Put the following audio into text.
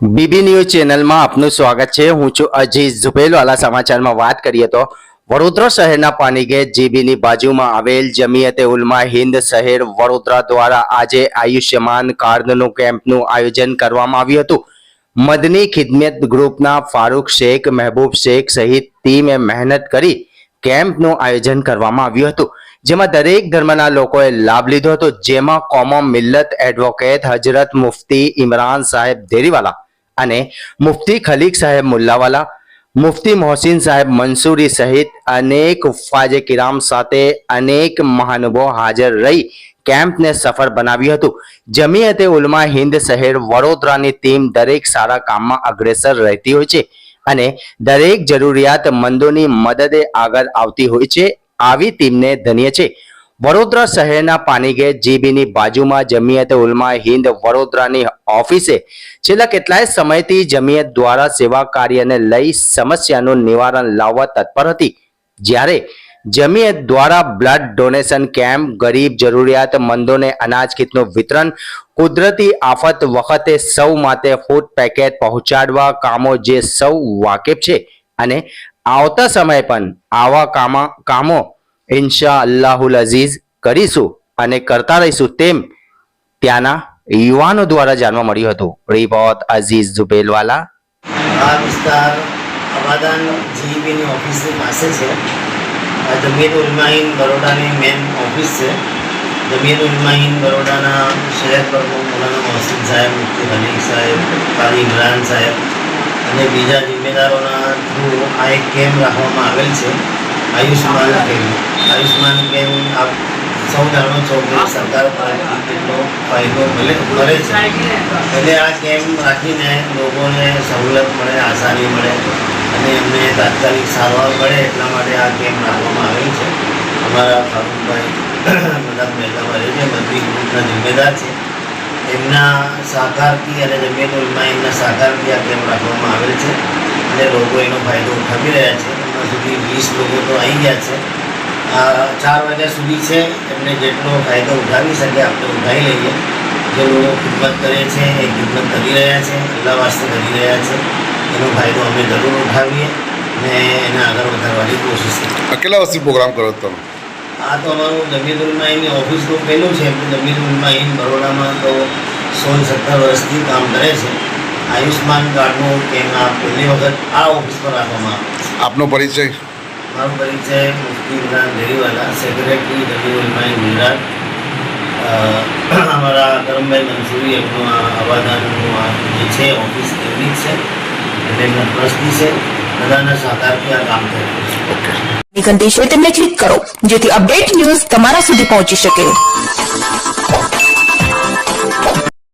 BB news ચેનલમાં આપનું સ્વાગત છે। હું છું અજીઝ ઝુબેલવાલા। સમાચારમાં વાત કરીએ તો વડોદરા શહેરના પાણીગેટ જીબીની બાજુમાં આવેલ જમિયતે ઉલમા હિન્દ શહેર વડોદરા દ્વારા આજે આયુષ્યમાન કાર્ડનું કેમ્પનું આયોજન કરવામાં આવ્યું હતું। મદની ખિદમત ગ્રુપના ફારૂક શેખ, મહેબૂબ શેખ સહિત ટીમે મહેનત કરી કેમ્પનું આયોજન કરવામાં આવ્યું હતું, જેમાં દરેક ધર્મના લોકોએ લાભ લીધો હતો। જેમાં કોમમ મિલ્લત એડવોકેટ હજરત મુફ્તી ઇમરાન સાહેબ દેરીવાલા અને મુફ્તી ખલીક સાહેબ મુલ્લાવાલા, મુફ્તી મોહસિન સાહેબ મંસૂરી સહિત અનેક ઉફાજે કિરામ સાથે અનેક મહાનુભાવો હાજર રહી કેમ્પને સફળ બનાવ્યું હતું। જમિયતે ઉલમા હિન્દ શહેર વડોદરાની ટીમ દરેક સારા કામમાં અગ્રેસર રહેતી હોય છે અને દરેક જરૂરિયાતમંદોની મદદે આગળ આવતી હોય છે। આવી ટીમને ધન્ય છે। વડોદરા શહેરના પાણીગેટ જીબીની બાજુમાં જમિયતે ઉલમા હિન્દ વડોદરાની ઓફિસે છેલ્લા કેટલાય સમયથી જમિયત દ્વારા સેવા કાર્યને લઈ સમસ્યાનું નિવારણ લાવવા તત્પર હતી। જ્યારે જમિયત દ્વારા બ્લડ ડોનેશન કેમ્પ, ગરીબ જરૂરિયાતમંદોને અનાજ કીટનું વિતરણ, કુદરતી આફત વખતે સૌ માટે ફૂડ પેકેટ પહોંચાડવા કામો જે સૌ વાકેફ છે અને આવતા સમય પણ આવા કામો ઇન્શાઅલ્લાહુલ અઝીઝ કરીશું અને કરતા રહીશું તેમ ત્યાંના યુવાનો દ્વારા જાણવા મળ્યું હતું। રિપોર્ટ અઝીઝ ઝુબેલવાલા। આ વિસ્તાર અબાદાન જીબીની ઓફિસની પાસે છે। આ જમિયત ઉલમા હિન્દ બરોડાની મેન ઓફિસ છે। જમિયત ઉલમા હિન્દ બરોડાના શહેર પ્રમુખ મૌલાના મોહસિન સાહેબ, મુફ્તી ખલીક સાહેબ, કારી ઇમરાન સાહેબ અને બીજા જિમ્મેદારોના થ્રુ આ એક કેમ્પ રાખવામાં આવેલ છે, આયુષ્માન કેમ્પ। આયુષ્માન કેમ્પ આપ સૌ જાણો છો કે સરકાર તરફથી કેટલો ફાયદો મળે છે, એટલે આ કેમ્પ રાખીને લોકોને સહુલત મળે, આસાની મળે અને એમને તાત્કાલિક સારવાર મળે એટલા માટે આ કેમ્પ રાખવામાં આવેલ છે। અમારા ફારૂકભાઈ બધા મહેલામાં રહે છે, બધી ગ્રુપના જિમ્મેદાર છે, એમના સહકારથી અને જમિયત ઉલમા હિન્દના સહકારથી આ કેમ્પ રાખવામાં આવેલ છે અને લોકો એનો ફાયદો ઉઠાવી રહ્યા છે। હમણાં સુધી 20 લોકો તો આવી ગયા છે। 4 વાગ્યા સુધી છે, એમને જેટલો ફાયદો ઉઠાવી શકે આપણે ઉઠાવી લઈએ। જે લોકો ખિદમત કરે છે એ ખિદમત કરી રહ્યા છે, અલ્લાહ વાસ્તે કરી રહ્યા છે, એનો ફાયદો અમે જરૂર ઉઠાવીએ અને એને આગળ વધારવાની કોશિશ કરીએ। કેટલા વર્ષથી પ્રોગ્રામ કરો તમે? આ તો અમારું જમિયત ઉલમા હિન્દની ઓફિસનું પહેલું છે। જમિયત ઉલમા હિન્દ બરોડામાં તો 16-17 વર્ષથી કામ કરે છે। આયુષ્માન કાર્ડનું કેમ્પ આ પહેલી વખત આ ઓફિસ પર રાખવામાં આવે છે। આપનો પરિચય? મારો પરિચય મુફ્તી ઇમરાન દેરીવાલા, સેક્રેટરી જમિયત ઉલમા હિન્દ ગુજરાત। અમારા કરમભાઈ મંસૂરી એમનું આ અબાદાનનું આ જે છે ઓફિસ એમની જ છે, એટલે એમના ટ્રસ્ટી છે, બધાના સહકારથી આ કામ થઈ રહ્યું છે। ઘંટી છે તેમને ક્લિક કરો જેથી અપડેટ ન્યૂઝ તમારા સુધી પહોંચી શકે।